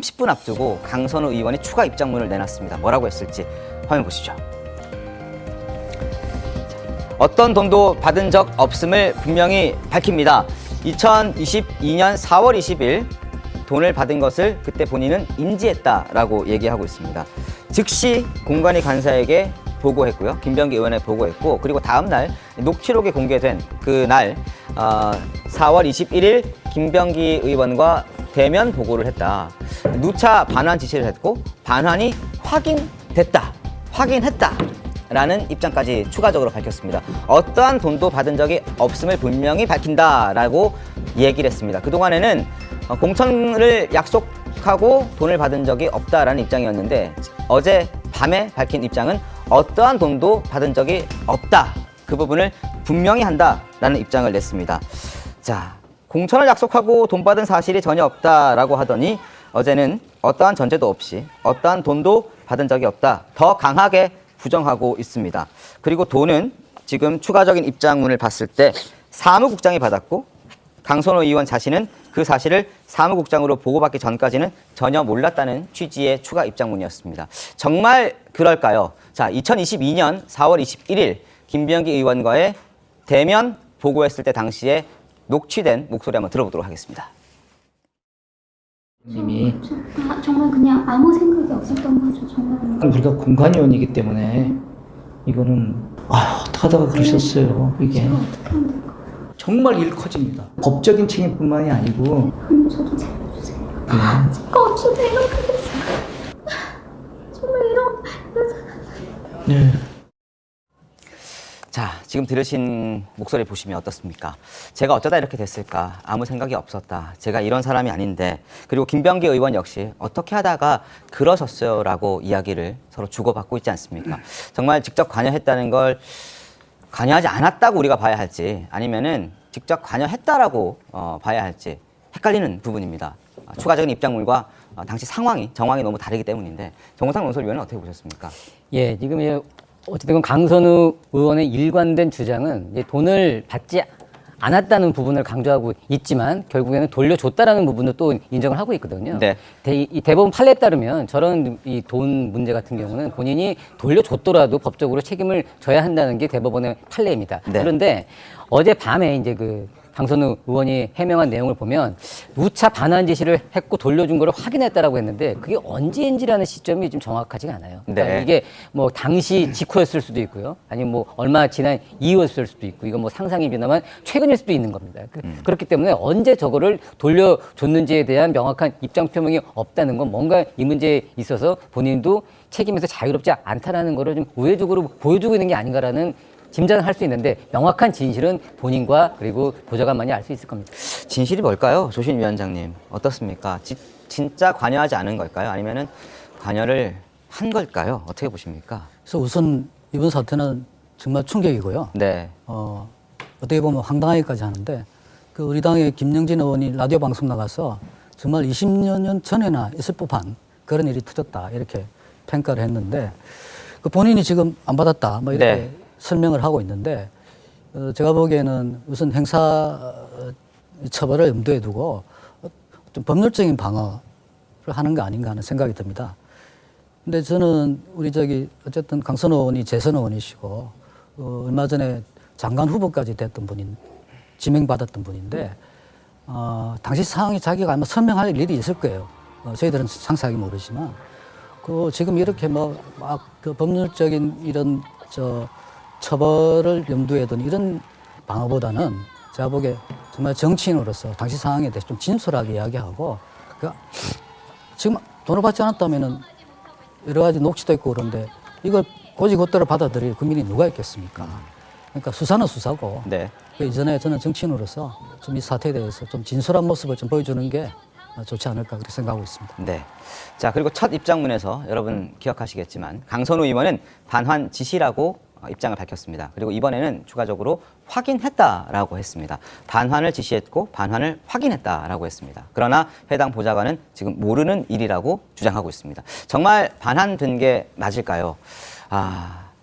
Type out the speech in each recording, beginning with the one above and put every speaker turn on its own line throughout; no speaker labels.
30분 앞두고 강선우 의원이 추가 입장문을 내놨습니다. 뭐라고 했을지 화면 보시죠. 어떤 돈도 받은 적 없음을 분명히 밝힙니다. 2022년 4월 20일 돈을 받은 것을 그때 본인은 인지했다라고 얘기하고 있습니다. 즉시 공관위 간사에게 보고했고요. 김병기 의원에 보고했고, 그리고 다음 날 녹취록이 공개된 그날 4월 21일 김병기 의원과 대면 보고를 했다. 누차 반환 지시를 했고 반환이 확인했다 라는 입장까지 추가적으로 밝혔습니다. 어떠한 돈도 받은 적이 없음을 분명히 밝힌다라고 얘기를 했습니다. 그동안에는 공천을 약속하고 돈을 받은 적이 없다라는 입장이었는데, 어제 밤에 밝힌 입장은 어떠한 돈도 받은 적이 없다. 그 부분을 분명히 한다라는 입장을 냈습니다. 자, 공천을 약속하고 돈 받은 사실이 전혀 없다라고 하더니 어제는 어떠한 전제도 없이 어떠한 돈도 받은 적이 없다. 더 강하게 부정하고 있습니다. 그리고 돈은 지금 추가적인 입장문을 봤을 때 사무국장이 받았고, 강선우 의원 자신은 그 사실을 사무국장으로 보고받기 전까지는 전혀 몰랐다는 취지의 추가 입장문이었습니다. 정말 그럴까요? 자, 2022년 4월 21일 김병기 의원과의 대면 보고했을 때 당시에 녹취된 목소리 한번 들어보도록 하겠습니다.
님이
정말 그냥 아무 생각이 없었던 거죠. 정말.
우리가 공관위원이기 때문에 이거는 어떻게 하다가 그러셨어요. 이게
제가 어떻게 하면 될까요?
정말 일 커집니다. 법적인 책임뿐만이 아니고
아니, 저도 살려주세요. 제가 어찌 생각하겠어요. 정말 이런
네.
자, 지금 들으신 목소리 보시면 어떻습니까? 제가 어쩌다 이렇게 됐을까? 아무 생각이 없었다. 제가 이런 사람이 아닌데. 그리고 김병기 의원 역시 어떻게 하다가 그러셨어요? 라고 이야기를 서로 주고받고 있지 않습니까? 정말 직접 관여했다는 걸 관여하지 않았다고 우리가 봐야 할지, 아니면은 직접 관여했다라고 봐야 할지 헷갈리는 부분입니다. 추가적인 입장물과 당시 정황이 너무 다르기 때문인데, 정호상 논설위원은 어떻게 보셨습니까?
예, 지금 어쨌든 강선우 의원의 일관된 주장은 이제 돈을 받지 않았다는 부분을 강조하고 있지만 결국에는 돌려줬다라는 부분도 또 인정을 하고 있거든요.
네.
이 대법원 판례에 따르면 저런 이 돈 문제 같은 경우는 본인이 돌려줬더라도 법적으로 책임을 져야 한다는 게 대법원의 판례입니다.
네.
그런데 어제 밤에 이제 강선우 의원이 해명한 내용을 보면 누차 반환 지시를 했고 돌려준 거를 확인했다라고 했는데, 그게 언제인지라는 시점이 좀 정확하지가 않아요. 그러니까
네.
이게 뭐 당시 직후였을 수도 있고요, 아니면 뭐 얼마 지난 이후였을 수도 있고, 이건 뭐 상상이지만 최근일 수도 있는 겁니다. 그렇기 때문에 언제 저거를 돌려줬는지에 대한 명확한 입장 표명이 없다는 건 뭔가 이 문제에 있어서 본인도 책임에서 자유롭지 않다라는 거를 좀 우회적으로 보여주고 있는 게 아닌가라는 짐작을 할 수 있는데, 명확한 진실은 본인과 그리고 보좌관만이 알 수 있을 겁니다.
진실이 뭘까요? 조신 위원장님, 어떻습니까? 진짜 관여하지 않은 걸까요? 아니면은 관여를 한 걸까요? 어떻게 보십니까?
그래서 우선 이번 사태는 정말 충격이고요.
네.
어떻게 보면 황당하기까지 하는데, 우리 당의 김영진 의원이 라디오 방송 나가서 정말 20년 전에나 있을 법한 그런 일이 터졌다 이렇게 평가를 했는데, 본인이 지금 안 받았다 뭐 이렇게
네.
설명을 하고 있는데, 제가 보기에는 우선 형사 처벌을 염두에 두고 좀 법률적인 방어를 하는 거 아닌가 하는 생각이 듭니다. 근데 저는 어쨌든 강선우 의원이 재선 의원이시고, 얼마 전에 장관 후보까지 됐던 지명받았던 분인데, 당시 상황이 자기가 아마 설명할 일이 있을 거예요. 저희들은 상세하게 모르지만, 지금 이렇게 법률적인 이런 처벌을 염두에 둔 이런 방어보다는 제가 보기에 정말 정치인으로서 당시 상황에 대해서 좀 진솔하게 이야기하고, 지금 돈을 받지 않았다면은 여러 가지 녹취도 있고 그런데 이걸 곧이곧대로 받아들일 국민이 누가 있겠습니까? 그러니까 수사는 수사고,
네.
이전에 저는 정치인으로서 좀 이 사태에 대해서 좀 진솔한 모습을 좀 보여주는 게 좋지 않을까 그렇게 생각하고 있습니다.
네. 자, 그리고 첫 입장문에서 여러분 기억하시겠지만 강선우 의원은 반환 지시라고 입장을 밝혔습니다. 그리고 이번에는 추가적으로 확인했다라고 했습니다. 반환을 지시했고 반환을 확인했다라고 했습니다. 그러나 해당 보좌관은 지금 모르는 일이라고 주장하고 있습니다. 정말 반환된 게 맞을까요?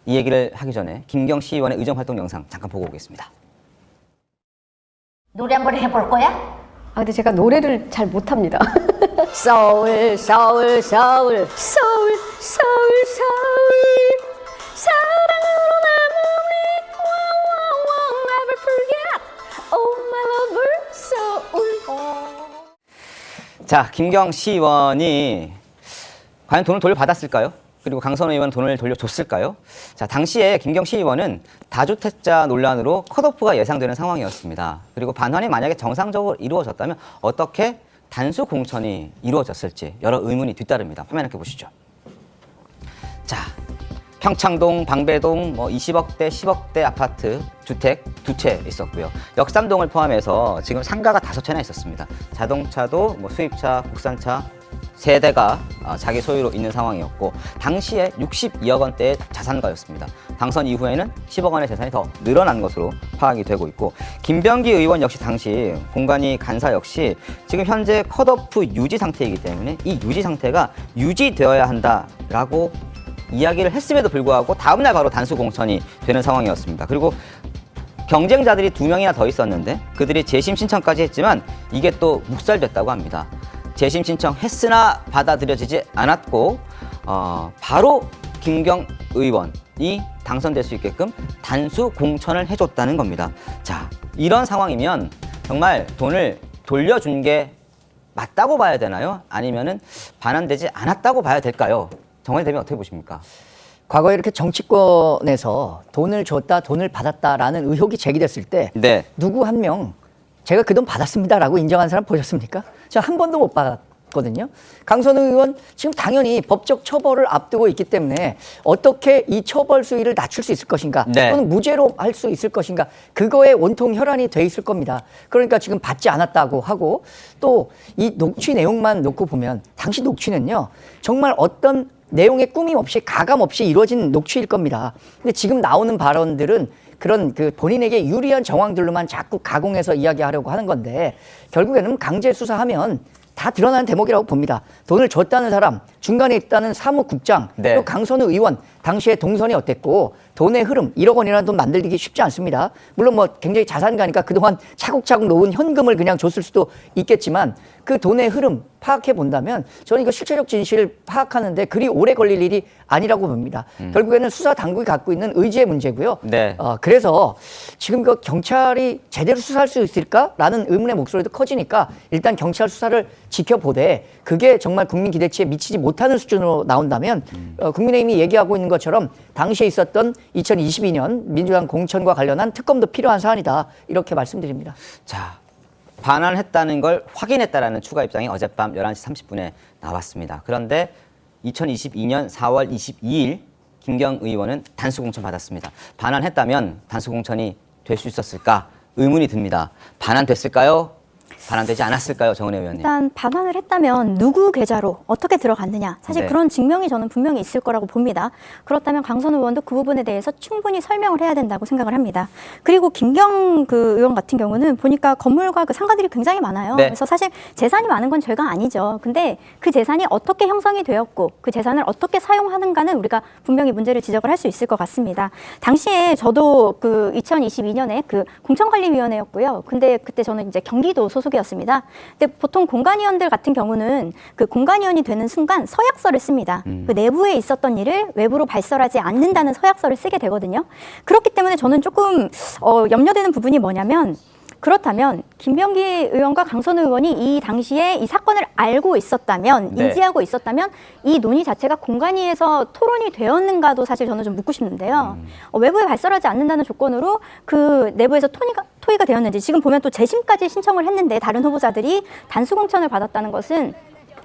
이 얘기를 하기 전에 김경시 의원의 의정활동 영상 잠깐 보고 오겠습니다.
노래 한번 해볼 거야? 아, 근데 제가 노래를 잘 못합니다. 서울, 서울, 서울, 서울, 서울, 서울, 사랑으로 남으리, never forget, oh my lover, 서울.
자, 김경시 의원이 과연 돈을 돌려받았을까요? 그리고 강선우 의원 돈을 돌려줬을까요? 자, 당시에 김경시 의원은 다주택자 논란으로 컷오프가 예상되는 상황이었습니다. 그리고 반환이 만약에 정상적으로 이루어졌다면 어떻게 단수 공천이 이루어졌을지 여러 의문이 뒤따릅니다. 화면 함께 보시죠. 자, 평창동, 방배동 20억대, 10억대 아파트 주택 2채 있었고요. 역삼동을 포함해서 지금 상가가 5채나 있었습니다. 자동차도 수입차, 국산차 3대가 자기 소유로 있는 상황이었고 당시에 62억 원대의 자산가였습니다. 당선 이후에는 10억 원의 재산이 더 늘어난 것으로 파악이 되고 있고 김병기 의원 역시 당시 공관위 간사 역시 지금 현재 컷오프 유지 상태이기 때문에 이 유지 상태가 유지되어야 한다라고 이야기를 했음에도 불구하고 다음날 바로 단수 공천이 되는 상황이었습니다. 그리고 경쟁자들이 2명이나 더 있었는데 그들이 재심 신청까지 했지만 이게 또 묵살됐다고 합니다. 재심 신청했으나 받아들여지지 않았고 바로 김경 의원이 당선될 수 있게끔 단수 공천을 해줬다는 겁니다. 자, 이런 상황이면 정말 돈을 돌려준 게 맞다고 봐야 되나요? 아니면은 반환되지 않았다고 봐야 될까요? 정원이 되면 어떻게 보십니까?
과거에 이렇게 정치권에서 돈을 줬다, 돈을 받았다라는 의혹이 제기됐을 때
네.
누구 한 명 제가 그 돈 받았습니다라고 인정한 사람 보셨습니까? 저 한 번도 못 받았거든요. 강선우 의원 지금 당연히 법적 처벌을 앞두고 있기 때문에 어떻게 이 처벌 수위를 낮출 수 있을 것인가
네.
또는 무죄로 할 수 있을 것인가 그거에 온통 혈안이 돼 있을 겁니다. 그러니까 지금 받지 않았다고 하고 또 이 녹취 내용만 놓고 보면 당시 녹취는요 정말 어떤 내용의 꾸밈 없이 가감 없이 이루어진 녹취일 겁니다. 근데 지금 나오는 발언들은 그런 그 본인에게 유리한 정황들로만 자꾸 가공해서 이야기하려고 하는 건데 결국에는 강제 수사하면 다 드러나는 대목이라고 봅니다. 돈을 줬다는 사람, 중간에 있다는 사무국장,
네.
또 강선우 의원, 당시에 동선이 어땠고 돈의 흐름, 1억 원이라는 돈 만들기 쉽지 않습니다. 물론 굉장히 자산가니까 그동안 차곡차곡 놓은 현금을 그냥 줬을 수도 있겠지만 그 돈의 흐름 파악해 본다면 저는 이거 실체적 진실을 파악하는데 그리 오래 걸릴 일이 아니라고 봅니다. 결국에는 수사 당국이 갖고 있는 의지의 문제고요.
네.
그래서 지금 그 경찰이 제대로 수사할 수 있을까라는 의문의 목소리도 커지니까 일단 경찰 수사를 지켜보되 그게 정말 국민 기대치에 미치지 못하는 수준으로 나온다면 국민의힘이 얘기하고 있는 것처럼 당시에 있었던 2022년 민주당 공천과 관련한 특검도 필요한 사안이다 이렇게 말씀드립니다.
자, 반환했다는 걸 확인했다라는 추가 입장이 어젯밤 11시 30분에 나왔습니다. 그런데 2022년 4월 22일 김경 의원은 단수 공천 받았습니다. 반환했다면 단수 공천이 될 수 있었을까 의문이 듭니다. 반환됐을까요? 반환되지 않았을까요, 정은혜 의원님?
일단 반환을 했다면 누구 계좌로 어떻게 들어갔느냐 사실
네.
그런 증명이 저는 분명히 있을 거라고 봅니다. 그렇다면 강선우 의원도 그 부분에 대해서 충분히 설명을 해야 된다고 생각을 합니다. 그리고 김경 의원 같은 경우는 보니까 건물과 그 상가들이 굉장히 많아요.
네.
그래서 사실 재산이 많은 건 죄가 아니죠. 근데 그 재산이 어떻게 형성이 되었고 그 재산을 어떻게 사용하는가는 우리가 분명히 문제를 지적을 할 수 있을 것 같습니다. 당시에 저도 그 2022년에 그 공천관리위원회였고요. 근데 그때 저는 이제 경기도 소속이었습니다. 근데 보통 공관위원들 같은 경우는 그 공관위원이 되는 순간 서약서를 씁니다. 그 내부에 있었던 일을 외부로 발설하지 않는다는 서약서를 쓰게 되거든요. 그렇기 때문에 저는 조금 염려되는 부분이 뭐냐면 그렇다면 김병기 의원과 강선우 의원이 이 당시에 이 사건을 알고 있었다면
네.
인지하고 있었다면 이 논의 자체가 공관위에서 토론이 되었는가도 사실 저는 좀 묻고 싶는데요. 외부에 발설하지 않는다는 조건으로 그 내부에서 토의가 되었는지 지금 보면 또 재심까지 신청을 했는데 다른 후보자들이 단수 공천을 받았다는 것은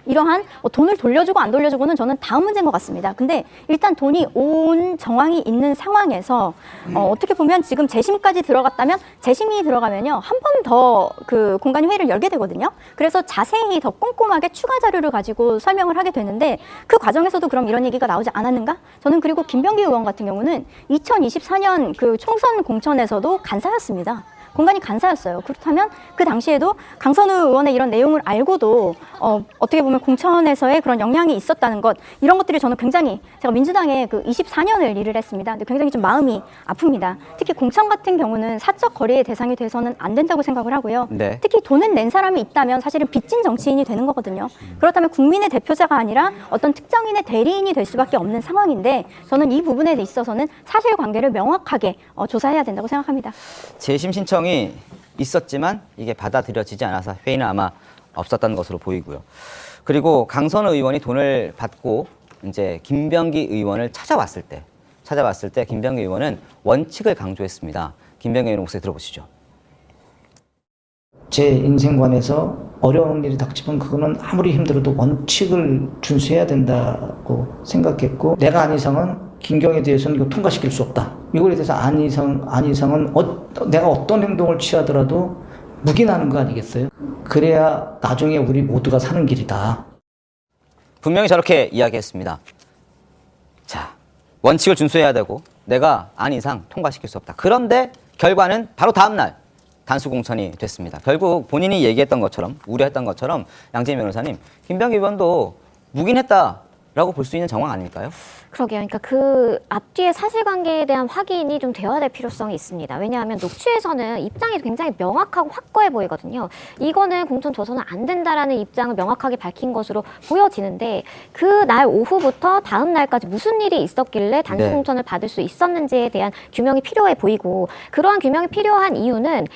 이러한 돈을 돌려주고 안 돌려주고는 저는 다음 문제인 것 같습니다. 근데 일단 돈이 온 정황이 있는 상황에서 어떻게 보면 지금 재심까지 들어갔다면 재심이 들어가면요 한 번 더 그 공관위 회의를 열게 되거든요. 그래서 자세히 더 꼼꼼하게 추가 자료를 가지고 설명을 하게 되는데 그 과정에서도 그럼 이런 얘기가 나오지 않았는가? 저는 그리고 김병기 의원 같은 경우는 2024년 그 총선 공천에서도 간사였습니다. 공간이 간사였어요. 그렇다면 그 당시에도 강선우 의원의 이런 내용을 알고도 어떻게 보면 공천에서의 그런 영향이 있었다는 것, 이런 것들이 저는 굉장히, 제가 민주당에 그 24년을 일을 했습니다. 근데 굉장히 좀 마음이 아픕니다. 특히 공천 같은 경우는 사적 거래의 대상이 돼서는 안 된다고 생각을 하고요.
네.
특히 돈을 낸 사람이 있다면 사실은 빚진 정치인이 되는 거거든요. 그렇다면 국민의 대표자가 아니라 어떤 특정인의 대리인이 될 수밖에 없는 상황인데, 저는 이 부분에 있어서는 사실관계를 명확하게 조사해야 된다고 생각합니다.
재심 신청이 있었지만 이게 받아들여지지 않아서 회의는 아마 없었던 것으로 보이고요. 그리고 강선우 의원이 돈을 받고 이제 김병기 의원을 찾아왔을 때 김병기 의원은 원칙을 강조했습니다. 김병기 의원 목소리 들어보시죠.
제 인생관에서 어려운 일이 닥치면 그거는 아무리 힘들어도 원칙을 준수해야 된다고 생각했고, 내가 안 이상은 김경에 대해서는 이거 통과시킬 수 없다. 이거에 대해서 안 이상은 내가 어떤 행동을 취하더라도 묵인하는 거 아니겠어요? 그래야 나중에 우리 모두가 사는 길이다.
분명히 저렇게 이야기했습니다. 자, 원칙을 준수해야 되고 내가 안 이상 통과시킬 수 없다. 그런데 결과는 바로 다음 날 단수 공천이 됐습니다. 결국 본인이 얘기했던 것처럼, 우려했던 것처럼 양재민 변호사님, 김병기 의원도 묵인했다라고 볼 수 있는 정황 아닐까요?
그러게요. 그러니까 그 앞뒤의 사실관계에 대한 확인이 좀 되어야 될 필요성이 있습니다. 왜냐하면 녹취에서는 입장이 굉장히 명확하고 확고해 보이거든요. 이거는 공천 줘서는 안 된다라는 입장을 명확하게 밝힌 것으로 보여지는데, 그 날 오후부터 다음 날까지 무슨 일이 있었길래 단수
네.
공천을 받을 수 있었는지에 대한 규명이 필요해 보이고, 그러한 규명이 필요한 이유는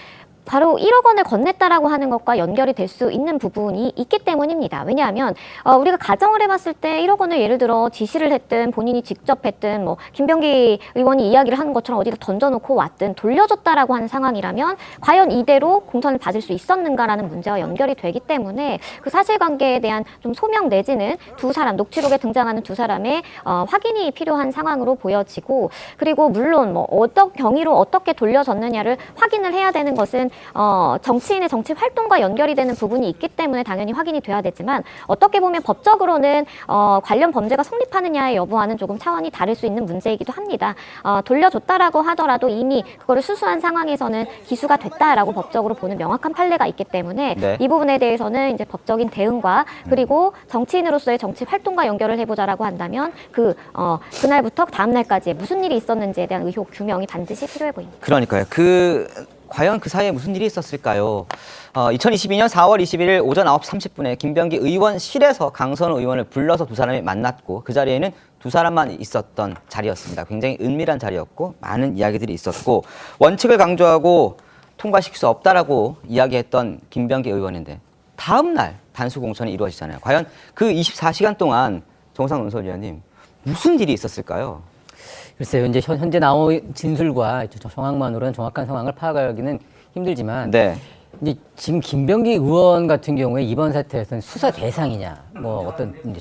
바로 1억 원을 건넸다라고 하는 것과 연결이 될 수 있는 부분이 있기 때문입니다. 왜냐하면 우리가 가정을 해봤을 때 1억 원을 예를 들어 지시를 했든 본인이 직접 했든 뭐 김병기 의원이 이야기를 하는 것처럼 어디다 던져놓고 왔든 돌려줬다라고 하는 상황이라면 과연 이대로 공천을 받을 수 있었는가라는 문제와 연결이 되기 때문에 그 사실관계에 대한 좀 소명 내지는 두 사람, 녹취록에 등장하는 두 사람의 확인이 필요한 상황으로 보여지고, 그리고 물론 뭐 어떤 경위로 어떻게 돌려졌느냐를 확인을 해야 되는 것은 정치인의 정치 활동과 연결이 되는 부분이 있기 때문에 당연히 확인이 돼야 되지만, 어떻게 보면 법적으로는 관련 범죄가 성립하느냐의 여부와는 조금 차원이 다를 수 있는 문제이기도 합니다. 돌려줬다라고 하더라도 이미 그거를 수수한 상황에서는 기수가 됐다라고 법적으로 보는 명확한 판례가 있기 때문에
네.
이 부분에 대해서는 이제 법적인 대응과, 그리고 정치인으로서의 정치 활동과 연결을 해보자라고 한다면 그날부터 다음 날까지 무슨 일이 있었는지에 대한 의혹 규명이 반드시 필요해 보입니다.
그러니까요. 과연 그 사이에 무슨 일이 있었을까요? 2022년 4월 21일 오전 9시 30분에 김병기 의원실에서 강선우 의원을 불러서 두 사람이 만났고, 그 자리에는 두 사람만 있었던 자리였습니다. 굉장히 은밀한 자리였고 많은 이야기들이 있었고, 원칙을 강조하고 통과시킬 수 없다라고 이야기했던 김병기 의원인데 다음 날 단수 공천이 이루어지잖아요. 과연 그 24시간 동안 정상 논설위원님 무슨 일이 있었을까요?
글쎄요, 이제 현재 나온 진술과 정황만으로는 정확한 상황을 파악하기는 힘들지만,
네.
이제 지금 김병기 의원 같은 경우에 이번 사태에서는 수사 대상이냐, 뭐 어떤 이제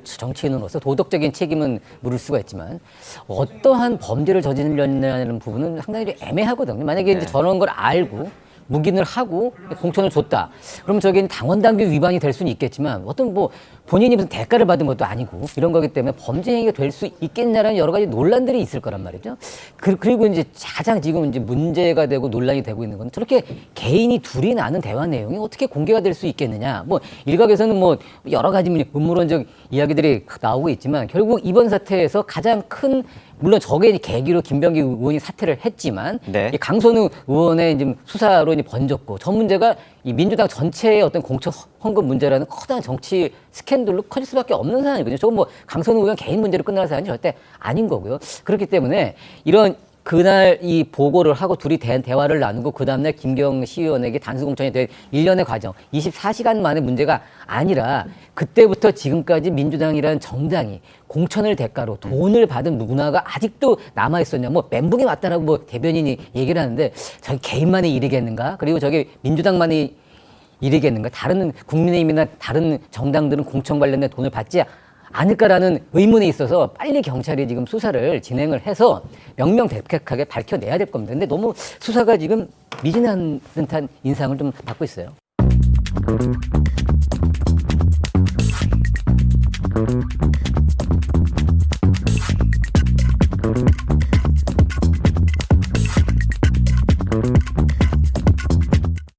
정치인으로서 도덕적인 책임은 물을 수가 있지만 어떠한 범죄를 저질렀냐는 부분은 상당히 애매하거든요. 만약에 이제 저런 걸 알고 묵인을 하고 공천을 줬다. 그러면 저게 당원당규 위반이 될 수는 있겠지만 어떤 뭐 본인이 무슨 대가를 받은 것도 아니고 이런 거기 때문에 범죄 행위가 될 수 있겠냐라는 여러 가지 논란들이 있을 거란 말이죠. 그리고 이제 가장 지금 이제 문제가 되고 논란이 되고 있는 건 저렇게 개인이 둘이 나눈 대화 내용이 어떻게 공개가 될 수 있겠느냐. 뭐 일각에서는 뭐 여러 가지 음모론적 이야기들이 나오고 있지만, 결국 이번 사태에서 가장 큰, 물론 저게 계기로 김병기 의원이 사퇴를 했지만,
네.
이 강선우 의원의 이제 수사로 이제 번졌고, 저 문제가 이 민주당 전체의 어떤 공천 헌금 문제라는 커다란 정치 스캔들로 커질 수밖에 없는 상황이거든요. 저건 뭐 강선우 의원 개인 문제로 끝날 사안이 절대 아닌 거고요. 그렇기 때문에 이런 그날 이 보고를 하고 둘이 대화를 나누고 그 다음날 김경시 의원에게 단수 공천이 된 일련의 과정, 24시간 만의 문제가 아니라 그때부터 지금까지 민주당이라는 정당이 공천을 대가로 돈을 받은 문화가 아직도 남아 있었냐. 뭐 멘붕이 왔다라고 뭐 대변인이 얘기를 하는데, 저게 개인만의 일이겠는가? 그리고 저게 민주당만의 일이겠는가? 다른 국민의힘이나 다른 정당들은 공천 관련된 돈을 받지 않을까라는 의문이 있어서 빨리 경찰이 지금 수사를 진행을 해서 명명백백하게 밝혀내야 될 겁니다. 근데 너무 수사가 지금 미진한 듯한 인상을 좀 받고 있어요.